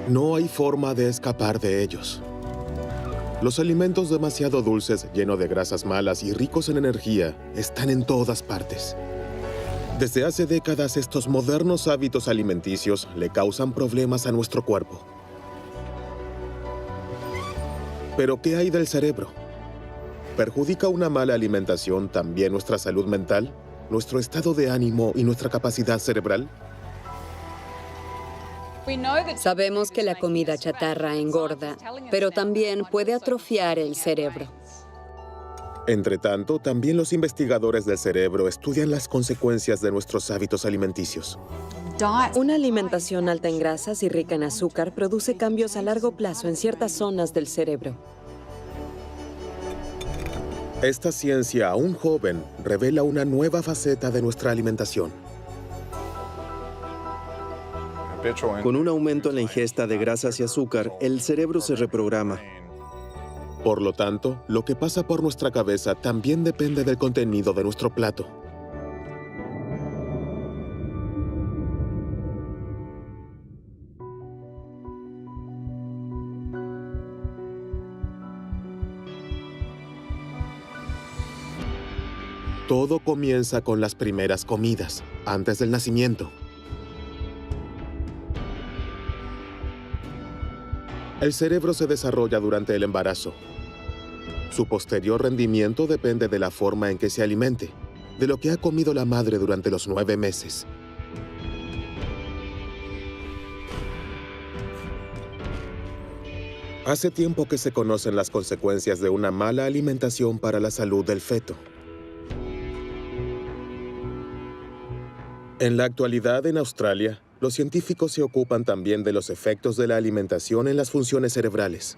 No hay forma de escapar de ellos. Los alimentos demasiado dulces, llenos de grasas malas y ricos en energía, están en todas partes. Desde hace décadas, estos modernos hábitos alimenticios le causan problemas a nuestro cuerpo. ¿Pero qué hay del cerebro? ¿Perjudica una mala alimentación también nuestra salud mental, nuestro estado de ánimo y nuestra capacidad cerebral? Sabemos que la comida chatarra engorda, pero también puede atrofiar el cerebro. Entre tanto, también los investigadores del cerebro estudian las consecuencias de nuestros hábitos alimenticios. Una alimentación alta en grasas y rica en azúcar produce cambios a largo plazo en ciertas zonas del cerebro. Esta ciencia aún joven revela una nueva faceta de nuestra alimentación. Con un aumento en la ingesta de grasas y azúcar, el cerebro se reprograma. Por lo tanto, lo que pasa por nuestra cabeza también depende del contenido de nuestro plato. Todo comienza con las primeras comidas, antes del nacimiento. El cerebro se desarrolla durante el embarazo. Su posterior rendimiento depende de la forma en que se alimente, de lo que ha comido la madre durante los 9 meses. Hace tiempo que se conocen las consecuencias de una mala alimentación para la salud del feto. En la actualidad, en Australia, los científicos se ocupan también de los efectos de la alimentación en las funciones cerebrales.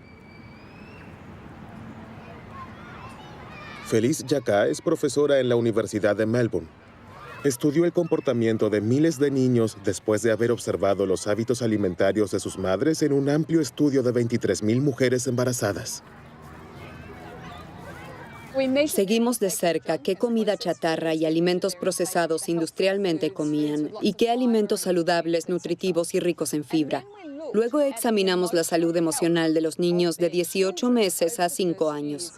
Felice Jacka es profesora en la Universidad de Melbourne. Estudió el comportamiento de miles de niños después de haber observado los hábitos alimentarios de sus madres en un amplio estudio de 23,000 mujeres embarazadas. Seguimos de cerca qué comida chatarra y alimentos procesados industrialmente comían y qué alimentos saludables, nutritivos y ricos en fibra. Luego examinamos la salud emocional de los niños de 18 meses a 5 años.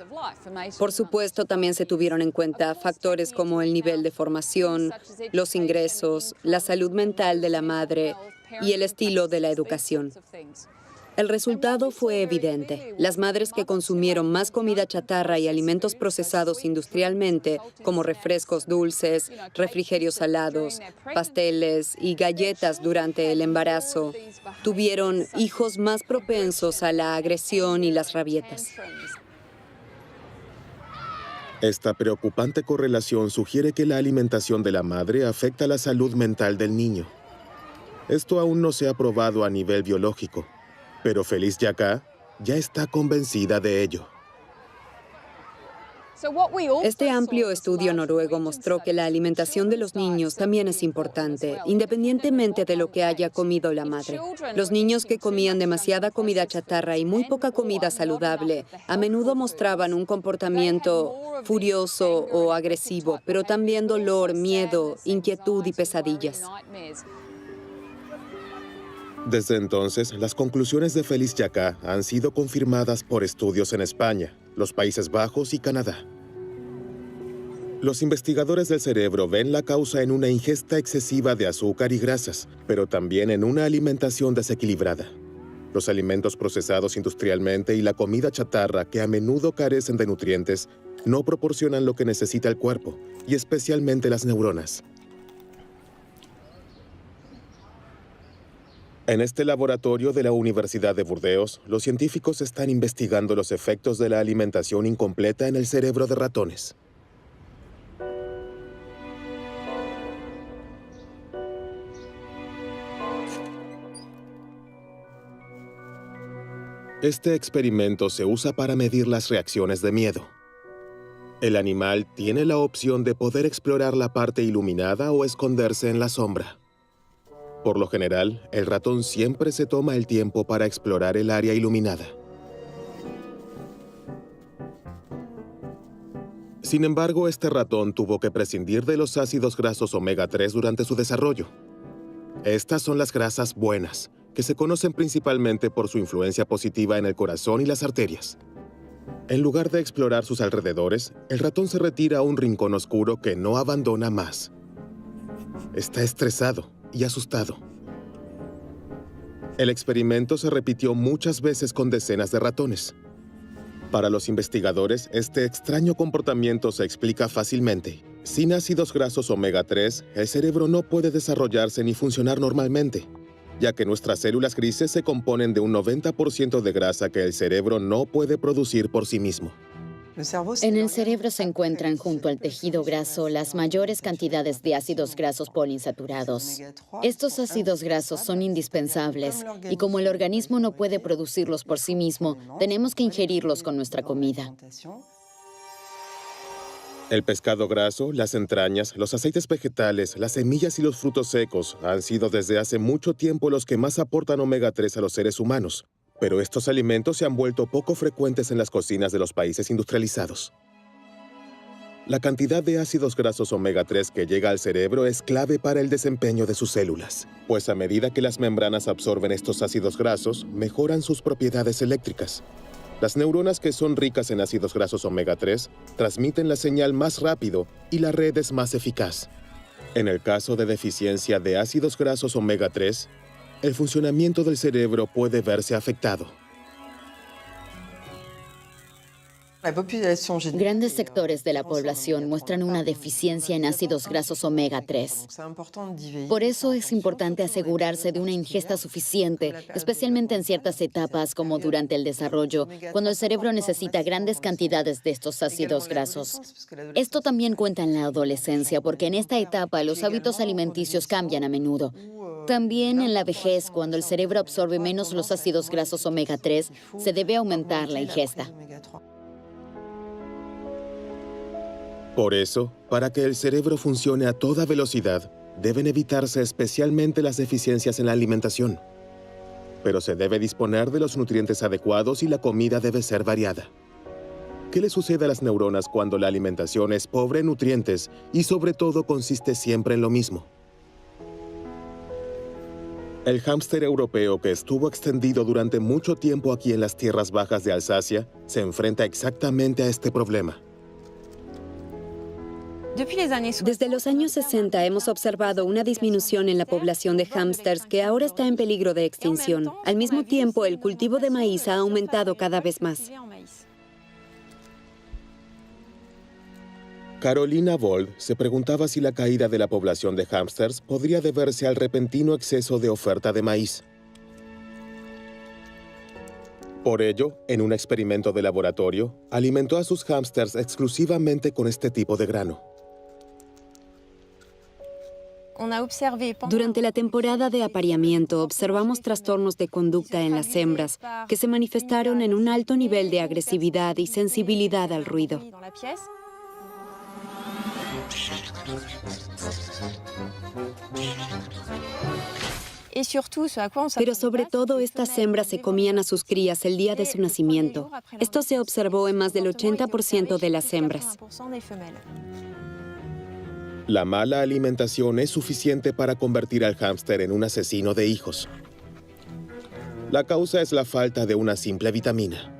Por supuesto, también se tuvieron en cuenta factores como el nivel de formación, los ingresos, la salud mental de la madre y el estilo de la educación. El resultado fue evidente. Las madres que consumieron más comida chatarra y alimentos procesados industrialmente, como refrescos dulces, refrigerios salados, pasteles y galletas durante el embarazo, tuvieron hijos más propensos a la agresión y las rabietas. Esta preocupante correlación sugiere que la alimentación de la madre afecta la salud mental del niño. Esto aún no se ha probado a nivel biológico, pero Felice Jacka ya está convencida de ello. Este amplio estudio noruego mostró que la alimentación de los niños también es importante, independientemente de lo que haya comido la madre. Los niños que comían demasiada comida chatarra y muy poca comida saludable a menudo mostraban un comportamiento furioso o agresivo, pero también dolor, miedo, inquietud y pesadillas. Desde entonces, las conclusiones de Felice Jacka han sido confirmadas por estudios en España, los Países Bajos y Canadá. Los investigadores del cerebro ven la causa en una ingesta excesiva de azúcar y grasas, pero también en una alimentación desequilibrada. Los alimentos procesados industrialmente y la comida chatarra, que a menudo carecen de nutrientes, no proporcionan lo que necesita el cuerpo, y especialmente las neuronas. En este laboratorio de la Universidad de Burdeos, los científicos están investigando los efectos de la alimentación incompleta en el cerebro de ratones. Este experimento se usa para medir las reacciones de miedo. El animal tiene la opción de poder explorar la parte iluminada o esconderse en la sombra. Por lo general, el ratón siempre se toma el tiempo para explorar el área iluminada. Sin embargo, este ratón tuvo que prescindir de los ácidos grasos omega 3 durante su desarrollo. Estas son las grasas buenas, que se conocen principalmente por su influencia positiva en el corazón y las arterias. En lugar de explorar sus alrededores, el ratón se retira a un rincón oscuro que no abandona más. Está estresado y asustado. El experimento se repitió muchas veces con decenas de ratones. Para los investigadores, este extraño comportamiento se explica fácilmente. Sin ácidos grasos omega 3, el cerebro no puede desarrollarse ni funcionar normalmente, ya que nuestras células grises se componen de un 90% de grasa que el cerebro no puede producir por sí mismo. En el cerebro se encuentran junto al tejido graso las mayores cantidades de ácidos grasos poliinsaturados. Estos ácidos grasos son indispensables y como el organismo no puede producirlos por sí mismo, tenemos que ingerirlos con nuestra comida. El pescado graso, las entrañas, los aceites vegetales, las semillas y los frutos secos han sido desde hace mucho tiempo los que más aportan omega 3 a los seres humanos. Pero estos alimentos se han vuelto poco frecuentes en las cocinas de los países industrializados. La cantidad de ácidos grasos omega 3 que llega al cerebro es clave para el desempeño de sus células, pues a medida que las membranas absorben estos ácidos grasos, mejoran sus propiedades eléctricas. Las neuronas que son ricas en ácidos grasos omega 3 transmiten la señal más rápido y la red es más eficaz. En el caso de deficiencia de ácidos grasos omega 3, el funcionamiento del cerebro puede verse afectado. Grandes sectores de la población muestran una deficiencia en ácidos grasos omega 3. Por eso es importante asegurarse de una ingesta suficiente, especialmente en ciertas etapas como durante el desarrollo, cuando el cerebro necesita grandes cantidades de estos ácidos grasos. Esto también cuenta en la adolescencia, porque en esta etapa los hábitos alimenticios cambian a menudo. También en la vejez, cuando el cerebro absorbe menos los ácidos grasos omega 3, se debe aumentar la ingesta. Por eso, para que el cerebro funcione a toda velocidad, deben evitarse especialmente las deficiencias en la alimentación. Pero se debe disponer de los nutrientes adecuados y la comida debe ser variada. ¿Qué le sucede a las neuronas cuando la alimentación es pobre en nutrientes y sobre todo consiste siempre en lo mismo? El hámster europeo, que estuvo extendido durante mucho tiempo aquí en las tierras bajas de Alsacia, se enfrenta exactamente a este problema. Desde los años 60 hemos observado una disminución en la población de hámsters que ahora está en peligro de extinción. Al mismo tiempo, el cultivo de maíz ha aumentado cada vez más. Carolina Vold se preguntaba si la caída de la población de hámsters podría deberse al repentino exceso de oferta de maíz. Por ello, en un experimento de laboratorio, alimentó a sus hámsters exclusivamente con este tipo de grano. Durante la temporada de apareamiento, observamos trastornos de conducta en las hembras que se manifestaron en un alto nivel de agresividad y sensibilidad al ruido. Pero sobre todo, estas hembras se comían a sus crías el día de su nacimiento. Esto se observó en más del 80% de las hembras. La mala alimentación es suficiente para convertir al hámster en un asesino de hijos. La causa es la falta de una simple vitamina.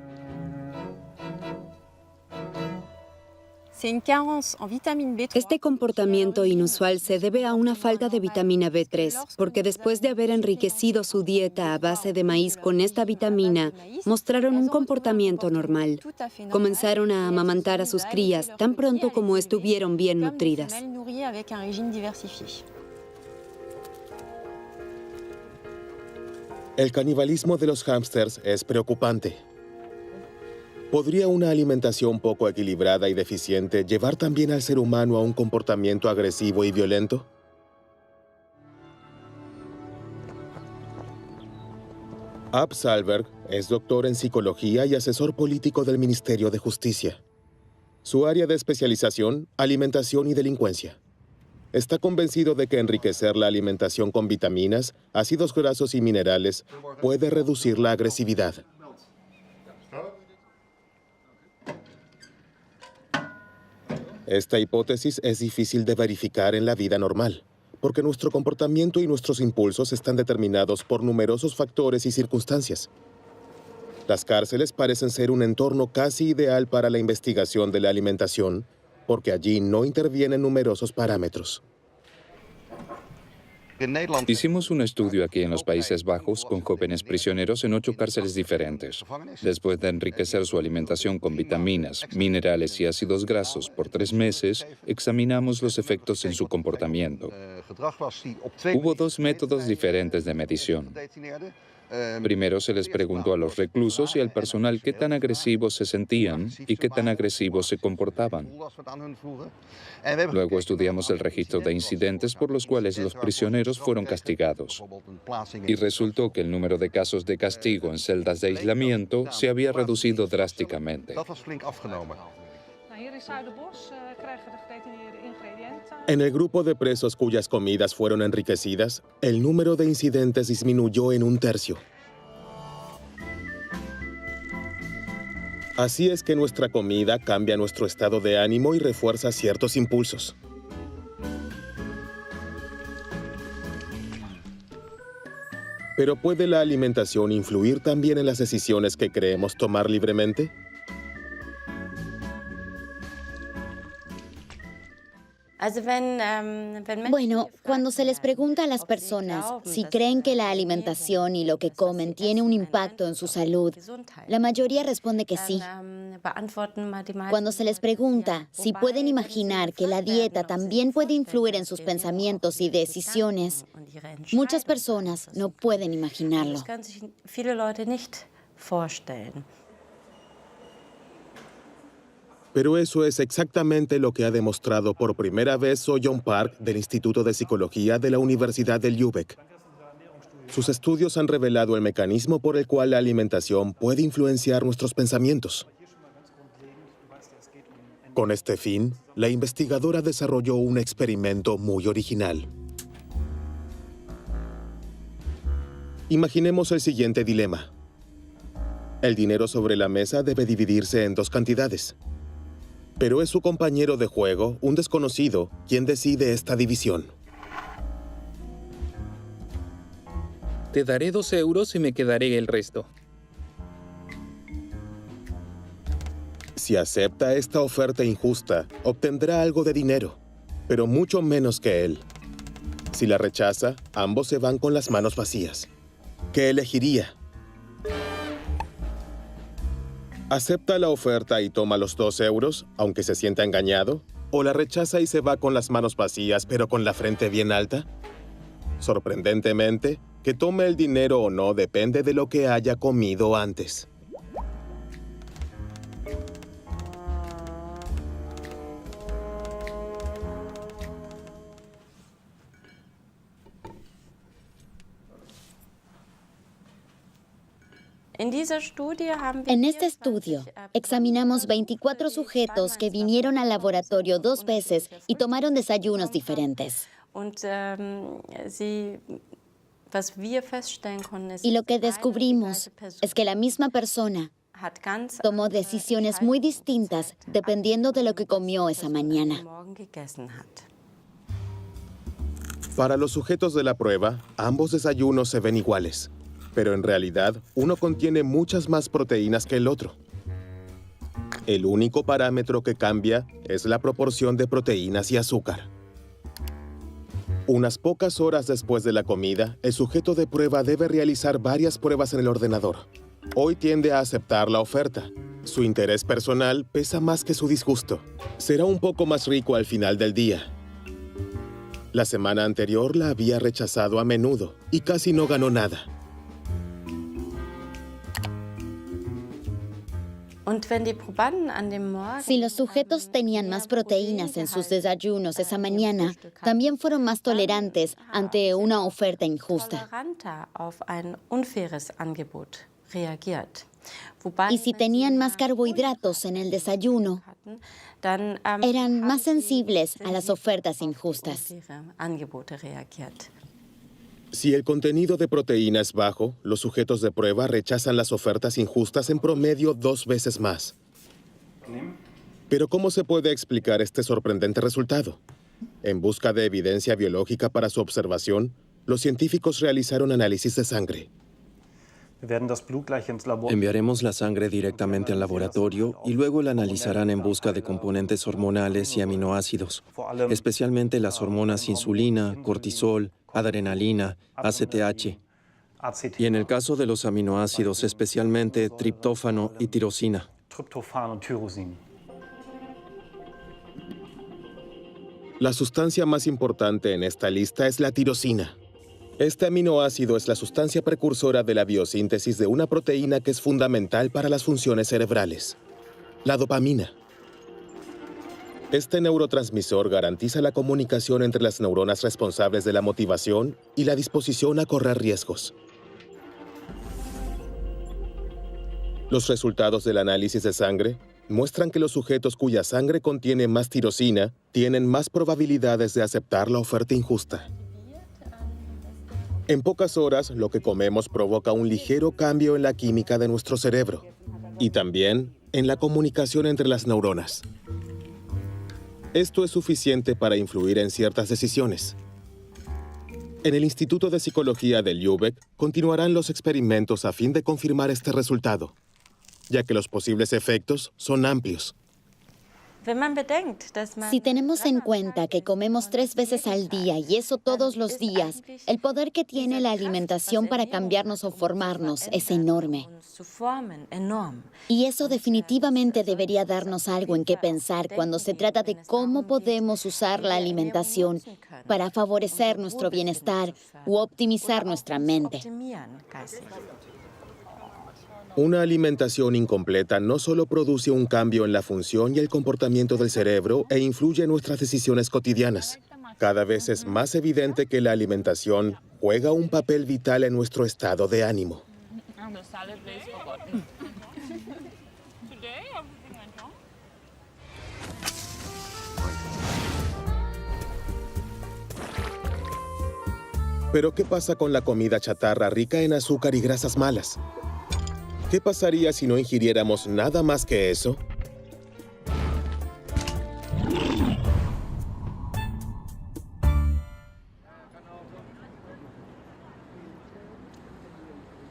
Este comportamiento inusual se debe a una falta de vitamina B3, porque después de haber enriquecido su dieta a base de maíz con esta vitamina, mostraron un comportamiento normal. Comenzaron a amamantar a sus crías tan pronto como estuvieron bien nutridas. El canibalismo de los hámsters es preocupante. ¿Podría una alimentación poco equilibrada y deficiente llevar también al ser humano a un comportamiento agresivo y violento? Ab Sahlberg es doctor en psicología y asesor político del Ministerio de Justicia. Su área de especialización, alimentación y delincuencia. Está convencido de que enriquecer la alimentación con vitaminas, ácidos grasos y minerales puede reducir la agresividad. Esta hipótesis es difícil de verificar en la vida normal, porque nuestro comportamiento y nuestros impulsos están determinados por numerosos factores y circunstancias. Las cárceles parecen ser un entorno casi ideal para la investigación de la alimentación, porque allí no intervienen numerosos parámetros. Hicimos un estudio aquí en los Países Bajos con jóvenes prisioneros en 8 cárceles diferentes. Después de enriquecer su alimentación con vitaminas, minerales y ácidos grasos por 3 meses, examinamos los efectos en su comportamiento. Hubo 2 métodos diferentes de medición. Primero se les preguntó a los reclusos y al personal qué tan agresivos se sentían y qué tan agresivos se comportaban. Luego estudiamos el registro de incidentes por los cuales los prisioneros fueron castigados. Y resultó que el número de casos de castigo en celdas de aislamiento se había reducido drásticamente. En el grupo de presos cuyas comidas fueron enriquecidas, el número de incidentes disminuyó en 1/3. Así es que nuestra comida cambia nuestro estado de ánimo y refuerza ciertos impulsos. Pero ¿puede la alimentación influir también en las decisiones que creemos tomar libremente? Bueno, cuando se les pregunta a las personas si creen que la alimentación y lo que comen tiene un impacto en su salud, la mayoría responde que sí. Cuando se les pregunta si pueden imaginar que la dieta también puede influir en sus pensamientos y decisiones, muchas personas no pueden imaginarlo. Pero eso es exactamente lo que ha demostrado por primera vez So-Yeon Park del Instituto de Psicología de la Universidad de Lübeck. Sus estudios han revelado el mecanismo por el cual la alimentación puede influenciar nuestros pensamientos. Con este fin, la investigadora desarrolló un experimento muy original. Imaginemos el siguiente dilema. El dinero sobre la mesa debe dividirse en 2 cantidades. Pero es su compañero de juego, un desconocido, quien decide esta división. Te daré 2 euros y me quedaré el resto. Si acepta esta oferta injusta, obtendrá algo de dinero, pero mucho menos que él. Si la rechaza, ambos se van con las manos vacías. ¿Qué elegiría? ¿Acepta la oferta y toma los 2 euros, aunque se sienta engañado? ¿O la rechaza y se va con las manos vacías, pero con la frente bien alta? Sorprendentemente, que tome el dinero o no depende de lo que haya comido antes. En este estudio, examinamos 24 sujetos que vinieron al laboratorio 2 veces y tomaron desayunos diferentes. Y lo que descubrimos es que la misma persona tomó decisiones muy distintas dependiendo de lo que comió esa mañana. Para los sujetos de la prueba, ambos desayunos se ven iguales. Pero en realidad, uno contiene muchas más proteínas que el otro. El único parámetro que cambia es la proporción de proteínas y azúcar. Unas pocas horas después de la comida, el sujeto de prueba debe realizar varias pruebas en el ordenador. Hoy tiende a aceptar la oferta. Su interés personal pesa más que su disgusto. Será un poco más rico al final del día. La semana anterior la había rechazado a menudo y casi no ganó nada. Si los sujetos tenían más proteínas en sus desayunos esa mañana, también fueron más tolerantes ante una oferta injusta. Y si tenían más carbohidratos en el desayuno, eran más sensibles a las ofertas injustas. Si el contenido de proteína es bajo, los sujetos de prueba rechazan las ofertas injustas en promedio 2 veces más. Pero ¿cómo se puede explicar este sorprendente resultado? En busca de evidencia biológica para su observación, los científicos realizaron análisis de sangre. Enviaremos la sangre directamente al laboratorio y luego la analizarán en busca de componentes hormonales y aminoácidos, especialmente las hormonas insulina, cortisol, adrenalina, ACTH, y en el caso de los aminoácidos, especialmente triptófano y tirosina. La sustancia más importante en esta lista es la tirosina. Este aminoácido es la sustancia precursora de la biosíntesis de una proteína que es fundamental para las funciones cerebrales, la dopamina. Este neurotransmisor garantiza la comunicación entre las neuronas responsables de la motivación y la disposición a correr riesgos. Los resultados del análisis de sangre muestran que los sujetos cuya sangre contiene más tirosina tienen más probabilidades de aceptar la oferta injusta. En pocas horas, lo que comemos provoca un ligero cambio en la química de nuestro cerebro y también en la comunicación entre las neuronas. Esto es suficiente para influir en ciertas decisiones. En el Instituto de Psicología de Lübeck continuarán los experimentos a fin de confirmar este resultado, ya que los posibles efectos son amplios. Si tenemos en cuenta que comemos 3 veces al día y eso todos los días, el poder que tiene la alimentación para cambiarnos o formarnos es enorme. Y eso definitivamente debería darnos algo en qué pensar cuando se trata de cómo podemos usar la alimentación para favorecer nuestro bienestar u optimizar nuestra mente. Una alimentación incompleta no solo produce un cambio en la función y el comportamiento del cerebro e influye en nuestras decisiones cotidianas. Cada vez es más evidente que la alimentación juega un papel vital en nuestro estado de ánimo. Pero ¿qué pasa con la comida chatarra rica en azúcar y grasas malas? ¿Qué pasaría si no ingiriéramos nada más que eso?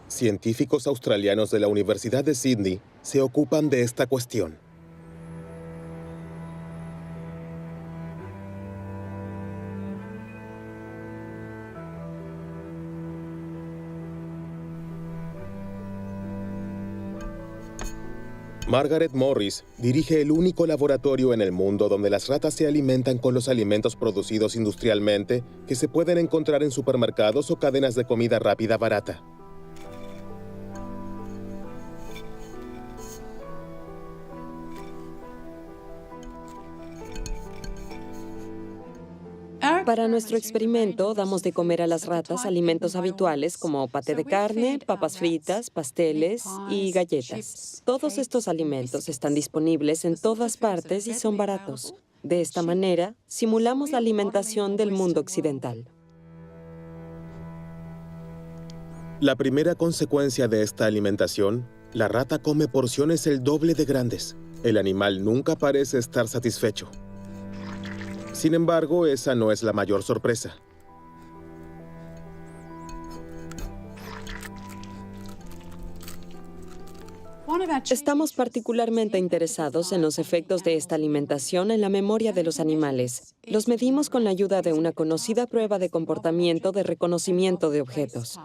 Científicos australianos de la Universidad de Sydney se ocupan de esta cuestión. Margaret Morris dirige el único laboratorio en el mundo donde las ratas se alimentan con los alimentos producidos industrialmente que se pueden encontrar en supermercados o cadenas de comida rápida barata. Para nuestro experimento, damos de comer a las ratas alimentos habituales como paté de carne, papas fritas, pasteles y galletas. Todos estos alimentos están disponibles en todas partes y son baratos. De esta manera, simulamos la alimentación del mundo occidental. La primera consecuencia de esta alimentación, la rata come porciones el doble de grandes. El animal nunca parece estar satisfecho. Sin embargo, esa no es la mayor sorpresa. Estamos particularmente interesados en los efectos de esta alimentación en la memoria de los animales. Los medimos con la ayuda de una conocida prueba de comportamiento de reconocimiento de objetos.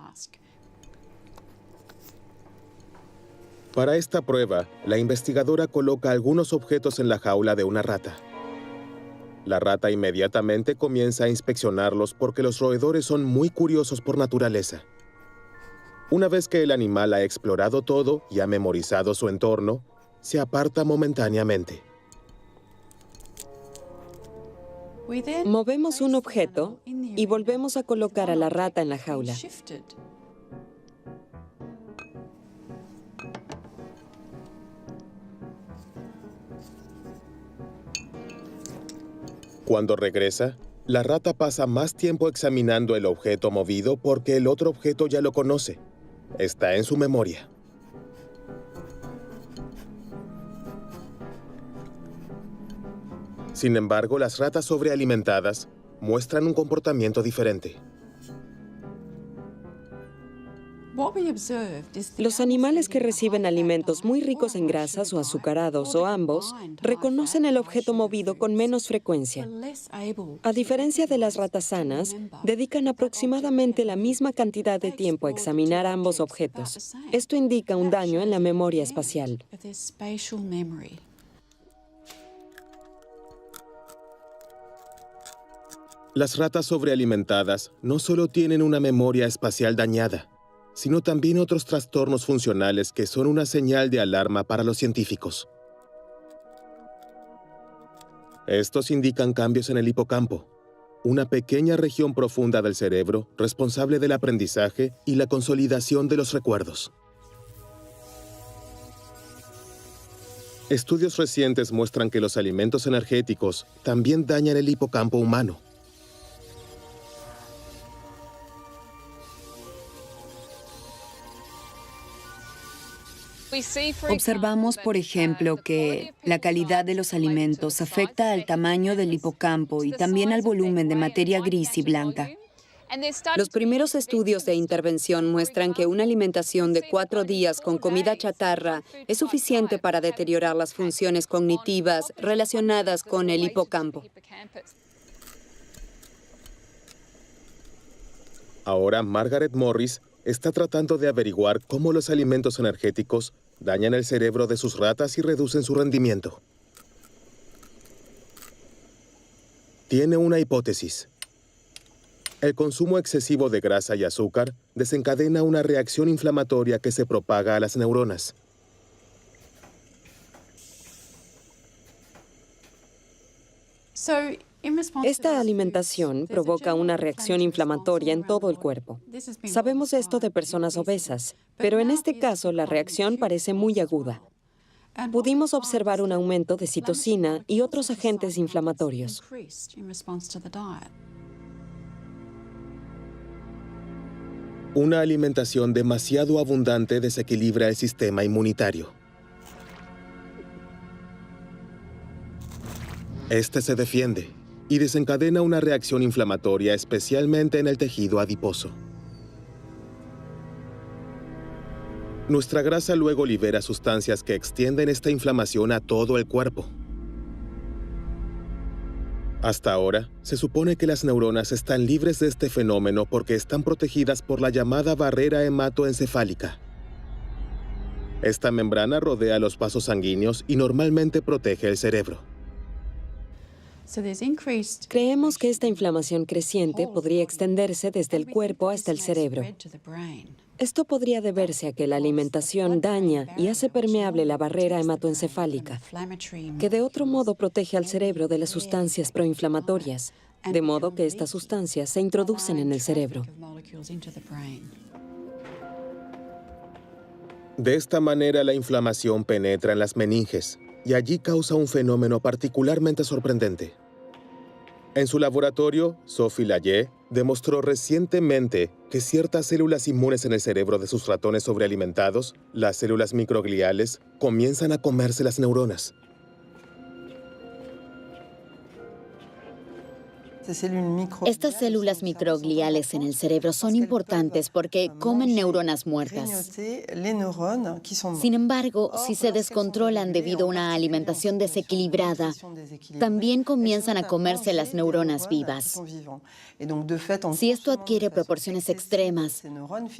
Para esta prueba, la investigadora coloca algunos objetos en la jaula de una rata. La rata inmediatamente comienza a inspeccionarlos porque los roedores son muy curiosos por naturaleza. Una vez que el animal ha explorado todo y ha memorizado su entorno, se aparta momentáneamente. Movemos un objeto y volvemos a colocar a la rata en la jaula. Cuando regresa, la rata pasa más tiempo examinando el objeto movido porque el otro objeto ya lo conoce. Está en su memoria. Sin embargo, las ratas sobrealimentadas muestran un comportamiento diferente. Los animales que reciben alimentos muy ricos en grasas o azucarados o ambos reconocen el objeto movido con menos frecuencia. A diferencia de las ratas sanas, dedican aproximadamente la misma cantidad de tiempo a examinar ambos objetos. Esto indica un daño en la memoria espacial. Las ratas sobrealimentadas no solo tienen una memoria espacial dañada, sino también otros trastornos funcionales que son una señal de alarma para los científicos. Estos indican cambios en el hipocampo, una pequeña región profunda del cerebro responsable del aprendizaje y la consolidación de los recuerdos. Estudios recientes muestran que los alimentos energéticos también dañan el hipocampo humano. Observamos, por ejemplo, que la calidad de los alimentos afecta al tamaño del hipocampo y también al volumen de materia gris y blanca. Los primeros estudios de intervención muestran que una alimentación de 4 días con comida chatarra es suficiente para deteriorar las funciones cognitivas relacionadas con el hipocampo. Ahora, Margaret Morris está tratando de averiguar cómo los alimentos energéticos dañan el cerebro de sus ratas y reducen su rendimiento. Tiene una hipótesis. El consumo excesivo de grasa y azúcar desencadena una reacción inflamatoria que se propaga a las neuronas. Esta alimentación provoca una reacción inflamatoria en todo el cuerpo. Sabemos esto de personas obesas, pero en este caso la reacción parece muy aguda. Pudimos observar un aumento de citocina y otros agentes inflamatorios. Una alimentación demasiado abundante desequilibra el sistema inmunitario. Este se defiende y desencadena una reacción inflamatoria, especialmente en el tejido adiposo. Nuestra grasa luego libera sustancias que extienden esta inflamación a todo el cuerpo. Hasta ahora, se supone que las neuronas están libres de este fenómeno porque están protegidas por la llamada barrera hematoencefálica. Esta membrana rodea los vasos sanguíneos y normalmente protege el cerebro. Creemos que esta inflamación creciente podría extenderse desde el cuerpo hasta el cerebro. Esto podría deberse a que la alimentación daña y hace permeable la barrera hematoencefálica, que de otro modo protege al cerebro de las sustancias proinflamatorias, de modo que estas sustancias se introducen en el cerebro. De esta manera, la inflamación penetra en las meninges y allí causa un fenómeno particularmente sorprendente. En su laboratorio, Sophie Layet demostró recientemente que ciertas células inmunes en el cerebro de sus ratones sobrealimentados, las células microgliales, comienzan a comerse las neuronas. Estas células microgliales en el cerebro son importantes porque comen neuronas muertas. Sin embargo, si se descontrolan debido a una alimentación desequilibrada, también comienzan a comerse las neuronas vivas. Si esto adquiere proporciones extremas,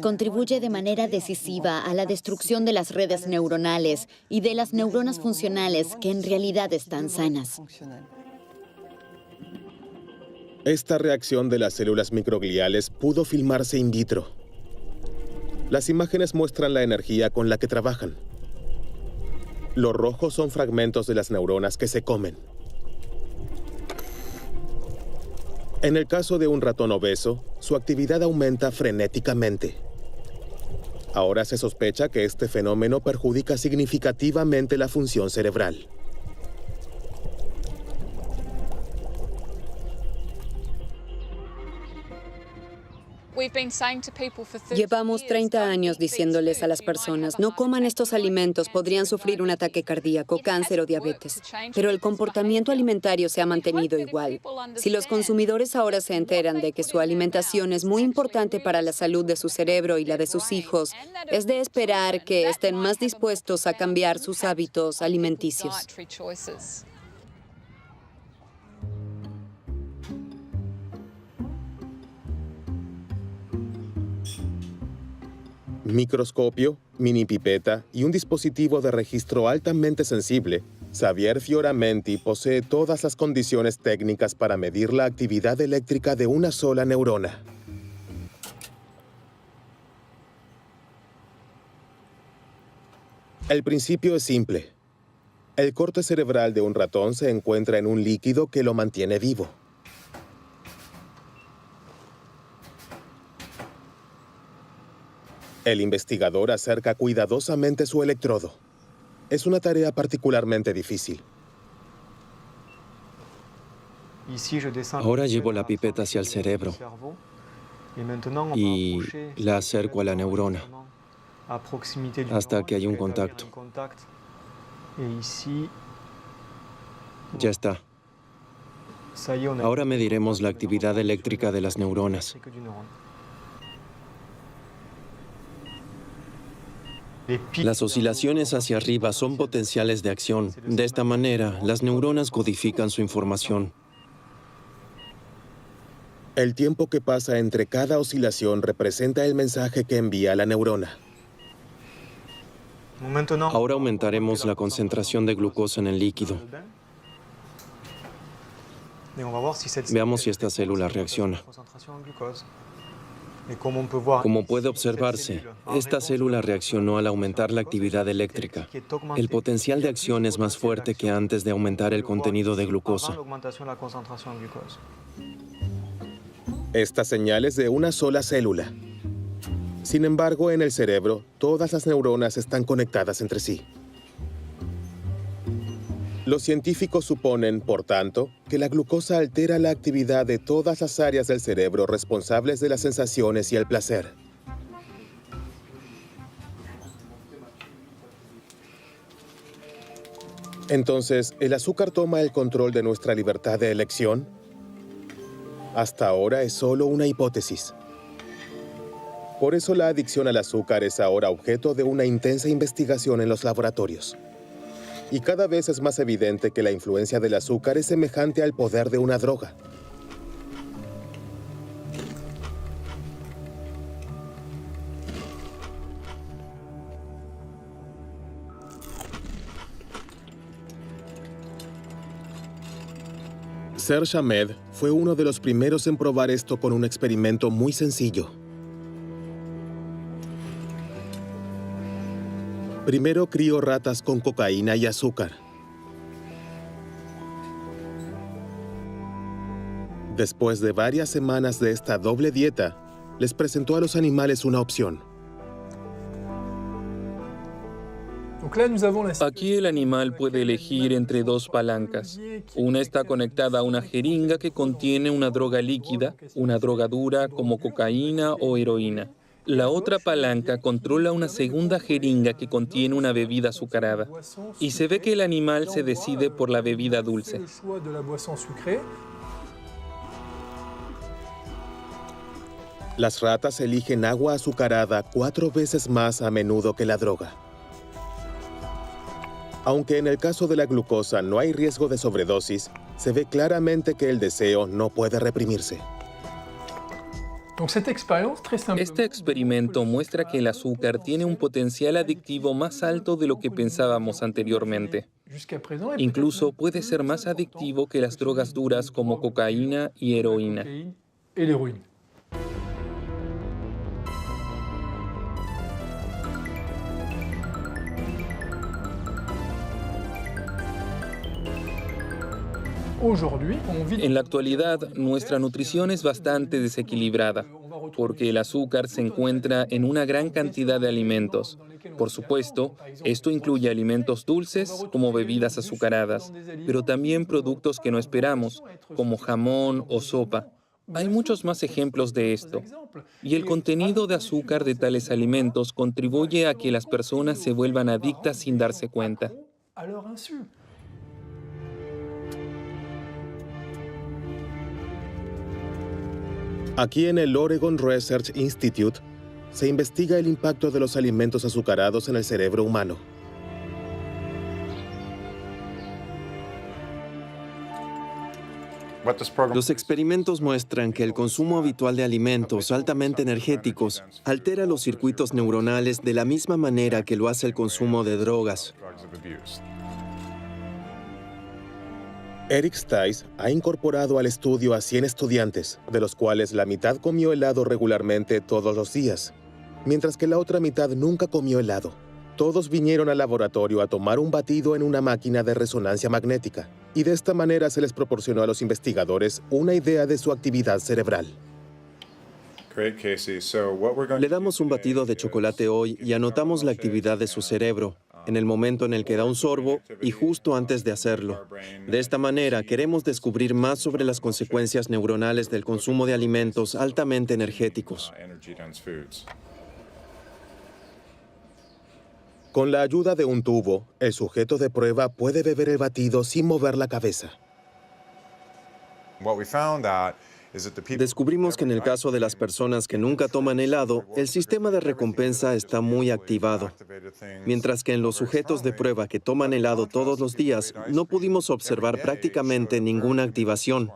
contribuye de manera decisiva a la destrucción de las redes neuronales y de las neuronas funcionales que en realidad están sanas. Esta reacción de las células microgliales pudo filmarse in vitro. Las imágenes muestran la energía con la que trabajan. Los rojos son fragmentos de las neuronas que se comen. En el caso de un ratón obeso, su actividad aumenta frenéticamente. Ahora se sospecha que este fenómeno perjudica significativamente la función cerebral. Llevamos 30 años diciéndoles a las personas, no coman estos alimentos, podrían sufrir un ataque cardíaco, cáncer o diabetes. Pero el comportamiento alimentario se ha mantenido igual. Si los consumidores ahora se enteran de que su alimentación es muy importante para la salud de su cerebro y la de sus hijos, es de esperar que estén más dispuestos a cambiar sus hábitos alimenticios. Microscopio, mini pipeta y un dispositivo de registro altamente sensible, Xavier Fioramenti posee todas las condiciones técnicas para medir la actividad eléctrica de una sola neurona. El principio es simple. El corte cerebral de un ratón se encuentra en un líquido que lo mantiene vivo. El investigador acerca cuidadosamente su electrodo. Es una tarea particularmente difícil. Ahora llevo la pipeta hacia el cerebro y la acerco a la neurona hasta que hay un contacto. Ya está. Ahora mediremos la actividad eléctrica de las neuronas. Las oscilaciones hacia arriba son potenciales de acción. De esta manera, las neuronas codifican su información. El tiempo que pasa entre cada oscilación representa el mensaje que envía la neurona. Ahora aumentaremos la concentración de glucosa en el líquido. Veamos si esta célula reacciona. Como puede observarse, esta célula reaccionó al aumentar la actividad eléctrica. El potencial de acción es más fuerte que antes de aumentar el contenido de glucosa. Esta señal es de una sola célula. Sin embargo, en el cerebro, todas las neuronas están conectadas entre sí. Los científicos suponen, por tanto, que la glucosa altera la actividad de todas las áreas del cerebro responsables de las sensaciones y el placer. Entonces, ¿el azúcar toma el control de nuestra libertad de elección? Hasta ahora es solo una hipótesis. Por eso la adicción al azúcar es ahora objeto de una intensa investigación en los laboratorios. Y cada vez es más evidente que la influencia del azúcar es semejante al poder de una droga. Serge Ahmed fue uno de los primeros en probar esto con un experimento muy sencillo. Primero crió ratas con cocaína y azúcar. Después de varias semanas de esta doble dieta, les presentó a los animales una opción. Aquí el animal puede elegir entre dos palancas. Una está conectada a una jeringa que contiene una droga líquida, una droga dura como cocaína o heroína. La otra palanca controla una segunda jeringa que contiene una bebida azucarada. Y se ve que el animal se decide por la bebida dulce. Las ratas eligen agua azucarada 4 veces más a menudo que la droga. Aunque en el caso de la glucosa no hay riesgo de sobredosis, se ve claramente que el deseo no puede reprimirse. Este experimento muestra que el azúcar tiene un potencial adictivo más alto de lo que pensábamos anteriormente. Incluso puede ser más adictivo que las drogas duras como cocaína y heroína. En la actualidad, nuestra nutrición es bastante desequilibrada, porque el azúcar se encuentra en una gran cantidad de alimentos. Por supuesto, esto incluye alimentos dulces como bebidas azucaradas, pero también productos que no esperamos, como jamón o sopa. Hay muchos más ejemplos de esto. Y el contenido de azúcar de tales alimentos contribuye a que las personas se vuelvan adictas sin darse cuenta. Aquí en el Oregon Research Institute se investiga el impacto de los alimentos azucarados en el cerebro humano. Los experimentos muestran que el consumo habitual de alimentos altamente energéticos altera los circuitos neuronales de la misma manera que lo hace el consumo de drogas. Eric Stice ha incorporado al estudio a 100 estudiantes, de los cuales la mitad comió helado regularmente todos los días, mientras que la otra mitad nunca comió helado. Todos vinieron al laboratorio a tomar un batido en una máquina de resonancia magnética, y de esta manera se les proporcionó a los investigadores una idea de su actividad cerebral. Le damos un batido de chocolate hoy y anotamos la actividad de su cerebro, en el momento en el que da un sorbo y justo antes de hacerlo. De esta manera, queremos descubrir más sobre las consecuencias neuronales del consumo de alimentos altamente energéticos. Con la ayuda de un tubo, el sujeto de prueba puede beber el batido sin mover la cabeza. Descubrimos que en el caso de las personas que nunca toman helado, el sistema de recompensa está muy activado, mientras que en los sujetos de prueba que toman helado todos los días, no pudimos observar prácticamente ninguna activación.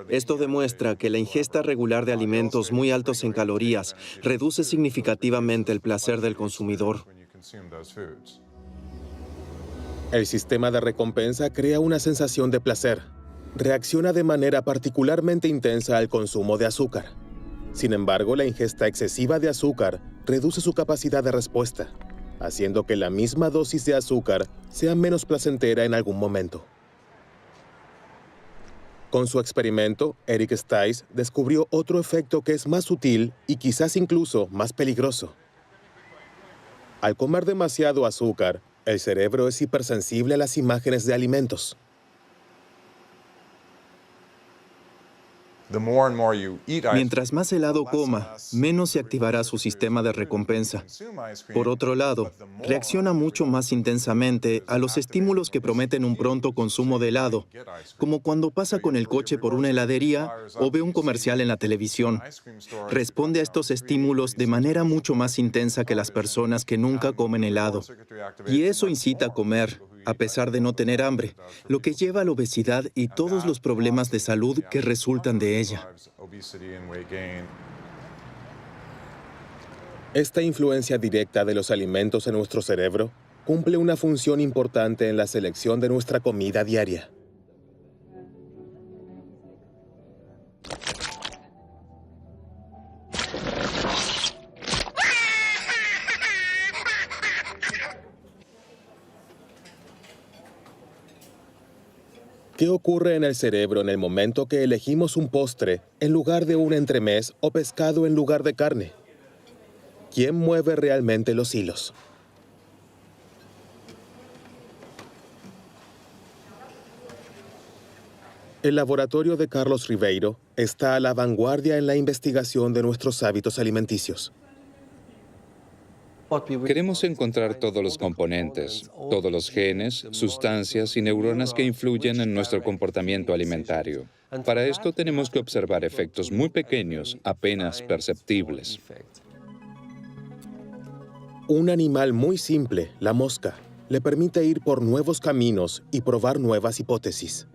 Esto demuestra que la ingesta regular de alimentos muy altos en calorías reduce significativamente el placer del consumidor. El sistema de recompensa crea una sensación de placer. Reacciona de manera particularmente intensa al consumo de azúcar. Sin embargo, la ingesta excesiva de azúcar reduce su capacidad de respuesta, haciendo que la misma dosis de azúcar sea menos placentera en algún momento. Con su experimento, Eric Stice descubrió otro efecto que es más sutil y quizás incluso más peligroso. Al comer demasiado azúcar, el cerebro es hipersensible a las imágenes de alimentos. Mientras más helado coma, menos se activará su sistema de recompensa. Por otro lado, reacciona mucho más intensamente a los estímulos que prometen un pronto consumo de helado, como cuando pasa con el coche por una heladería o ve un comercial en la televisión. Responde a estos estímulos de manera mucho más intensa que las personas que nunca comen helado. Y eso incita a comer, a pesar de no tener hambre, lo que lleva a la obesidad y todos los problemas de salud que resultan de ella. Esta influencia directa de los alimentos en nuestro cerebro cumple una función importante en la selección de nuestra comida diaria. ¿Qué ocurre en el cerebro en el momento que elegimos un postre en lugar de un entremés o pescado en lugar de carne? ¿Quién mueve realmente los hilos? El laboratorio de Carlos Ribeiro está a la vanguardia en la investigación de nuestros hábitos alimenticios. Queremos encontrar todos los componentes, todos los genes, sustancias y neuronas que influyen en nuestro comportamiento alimentario. Para esto tenemos que observar efectos muy pequeños, apenas perceptibles. Un animal muy simple, la mosca, le permite ir por nuevos caminos y probar nuevas hipótesis.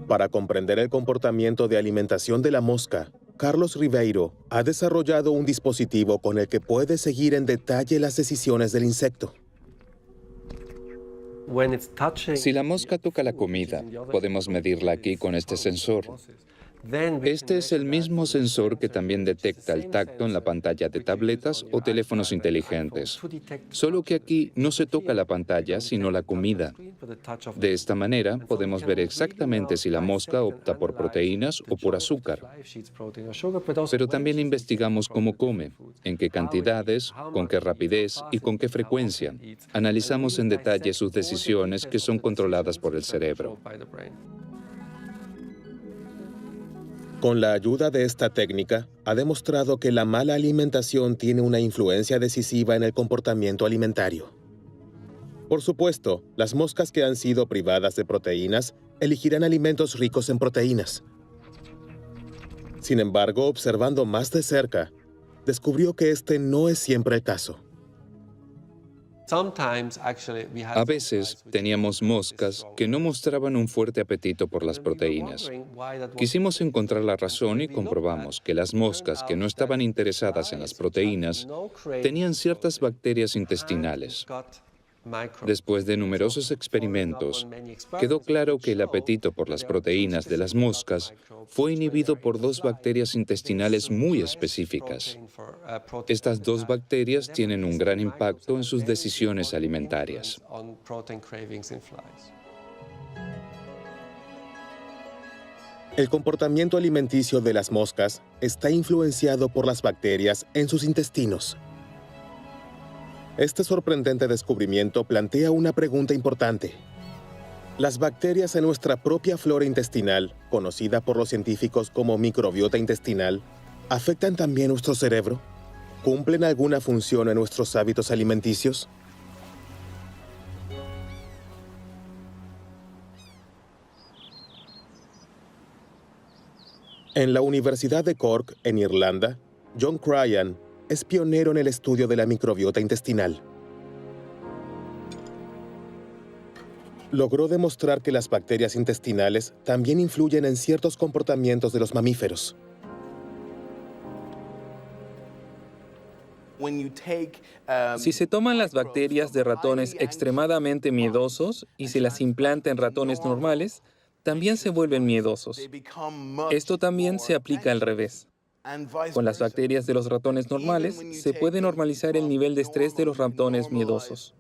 Para comprender el comportamiento de alimentación de la mosca, Carlos Ribeiro ha desarrollado un dispositivo con el que puede seguir en detalle las decisiones del insecto. Si la mosca toca la comida, podemos medirla aquí con este sensor. Este es el mismo sensor que también detecta el tacto en la pantalla de tabletas o teléfonos inteligentes. Solo que aquí no se toca la pantalla, sino la comida. De esta manera, podemos ver exactamente si la mosca opta por proteínas o por azúcar. Pero también investigamos cómo come, en qué cantidades, con qué rapidez y con qué frecuencia. Analizamos en detalle sus decisiones que son controladas por el cerebro. Con la ayuda de esta técnica, ha demostrado que la mala alimentación tiene una influencia decisiva en el comportamiento alimentario. Por supuesto, las moscas que han sido privadas de proteínas elegirán alimentos ricos en proteínas. Sin embargo, observando más de cerca, descubrió que este no es siempre el caso. A veces teníamos moscas que no mostraban un fuerte apetito por las proteínas. Quisimos encontrar la razón y comprobamos que las moscas que no estaban interesadas en las proteínas tenían ciertas bacterias intestinales. Después de numerosos experimentos, quedó claro que el apetito por las proteínas de las moscas fue inhibido por dos bacterias intestinales muy específicas. Estas dos bacterias tienen un gran impacto en sus decisiones alimentarias. El comportamiento alimenticio de las moscas está influenciado por las bacterias en sus intestinos. Este sorprendente descubrimiento plantea una pregunta importante. ¿Las bacterias en nuestra propia flora intestinal, conocida por los científicos como microbiota intestinal, afectan también nuestro cerebro? ¿Cumplen alguna función en nuestros hábitos alimenticios? En la Universidad de Cork, en Irlanda, John Cryan es pionero en el estudio de la microbiota intestinal. Logró demostrar que las bacterias intestinales también influyen en ciertos comportamientos de los mamíferos. Si se toman las bacterias de ratones extremadamente miedosos y se las implanta en ratones normales, también se vuelven miedosos. Esto también se aplica al revés. Con las bacterias de los ratones normales, se puede normalizar el nivel de estrés de los ratones miedosos.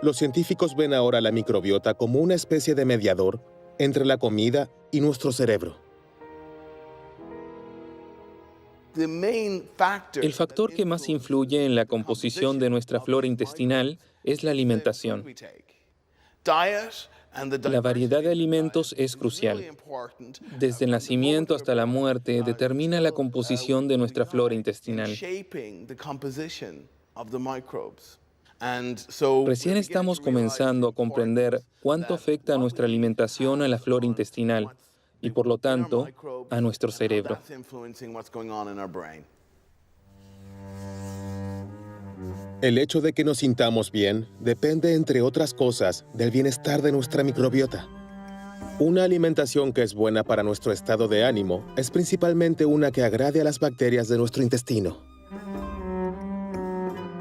Los científicos ven ahora la microbiota como una especie de mediador entre la comida y nuestro cerebro. El factor que más influye en la composición de nuestra flora intestinal es la alimentación. La variedad de alimentos es crucial. Desde el nacimiento hasta la muerte determina la composición de nuestra flora intestinal. Recién estamos comenzando a comprender cuánto afecta nuestra alimentación a la flora intestinal y, por lo tanto, a nuestro cerebro. El hecho de que nos sintamos bien depende, entre otras cosas, del bienestar de nuestra microbiota. Una alimentación que es buena para nuestro estado de ánimo es principalmente una que agrade a las bacterias de nuestro intestino.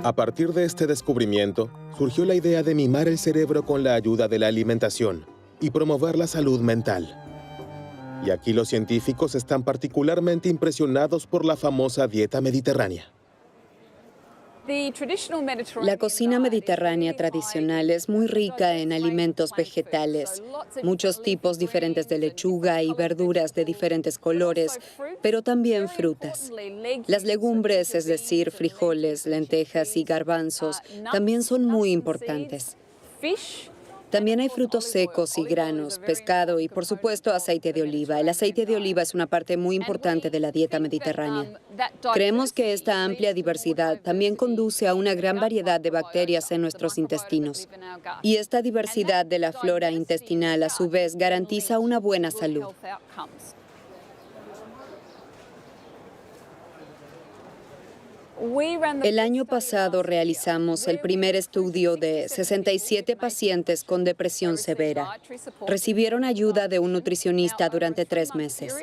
A partir de este descubrimiento, surgió la idea de mimar el cerebro con la ayuda de la alimentación y promover la salud mental. Y aquí los científicos están particularmente impresionados por la famosa dieta mediterránea. La cocina mediterránea tradicional es muy rica en alimentos vegetales, muchos tipos diferentes de lechuga y verduras de diferentes colores, pero también frutas. Las legumbres, es decir, frijoles, lentejas y garbanzos, también son muy importantes. También hay frutos secos y granos, pescado y, por supuesto, aceite de oliva. El aceite de oliva es una parte muy importante de la dieta mediterránea. Creemos que esta amplia diversidad también conduce a una gran variedad de bacterias en nuestros intestinos. Y esta diversidad de la flora intestinal, a su vez, garantiza una buena salud. El año pasado realizamos el primer estudio de 67 pacientes con depresión severa. Recibieron ayuda de un nutricionista durante 3 meses.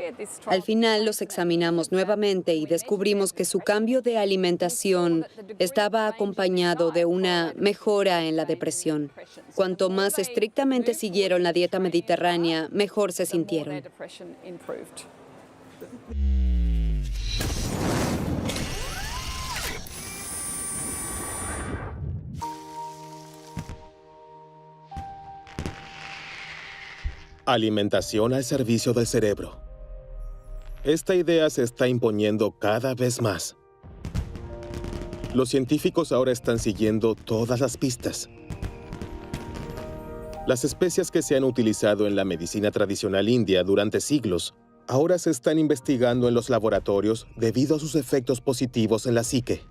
Al final los examinamos nuevamente y descubrimos que su cambio de alimentación estaba acompañado de una mejora en la depresión. Cuanto más estrictamente siguieron la dieta mediterránea, mejor se sintieron. Alimentación al servicio del cerebro. Esta idea se está imponiendo cada vez más. Los científicos ahora están siguiendo todas las pistas. Las especias que se han utilizado en la medicina tradicional india durante siglos ahora se están investigando en los laboratorios debido a sus efectos positivos en la psique.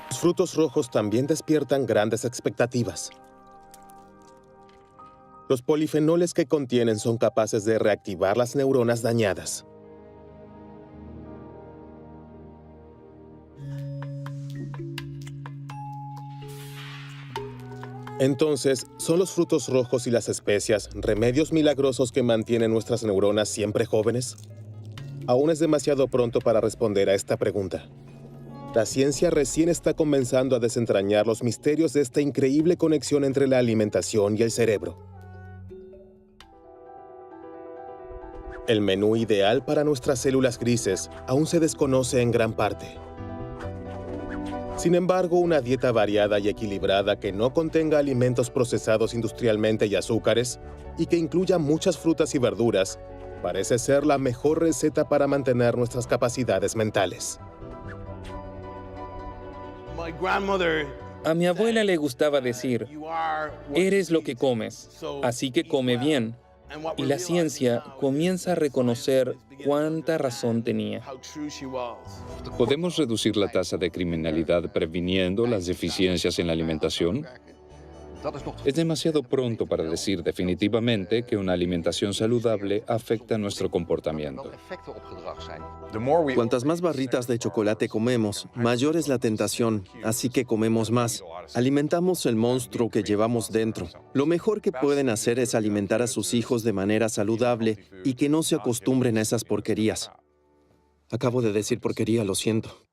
Los frutos rojos también despiertan grandes expectativas. Los polifenoles que contienen son capaces de reactivar las neuronas dañadas. Entonces, ¿son los frutos rojos y las especias remedios milagrosos que mantienen nuestras neuronas siempre jóvenes? Aún es demasiado pronto para responder a esta pregunta. La ciencia recién está comenzando a desentrañar los misterios de esta increíble conexión entre la alimentación y el cerebro. El menú ideal para nuestras células grises aún se desconoce en gran parte. Sin embargo, una dieta variada y equilibrada que no contenga alimentos procesados industrialmente y azúcares, y que incluya muchas frutas y verduras, parece ser la mejor receta para mantener nuestras capacidades mentales. A mi abuela le gustaba decir, eres lo que comes, así que come bien. Y la ciencia comienza a reconocer cuánta razón tenía. ¿Podemos reducir la tasa de criminalidad previniendo las deficiencias en la alimentación? Es demasiado pronto para decir definitivamente que una alimentación saludable afecta nuestro comportamiento. Cuantas más barritas de chocolate comemos, mayor es la tentación, así que comemos más. Alimentamos el monstruo que llevamos dentro. Lo mejor que pueden hacer es alimentar a sus hijos de manera saludable y que no se acostumbren a esas porquerías. Acabo de decir porquería, lo siento.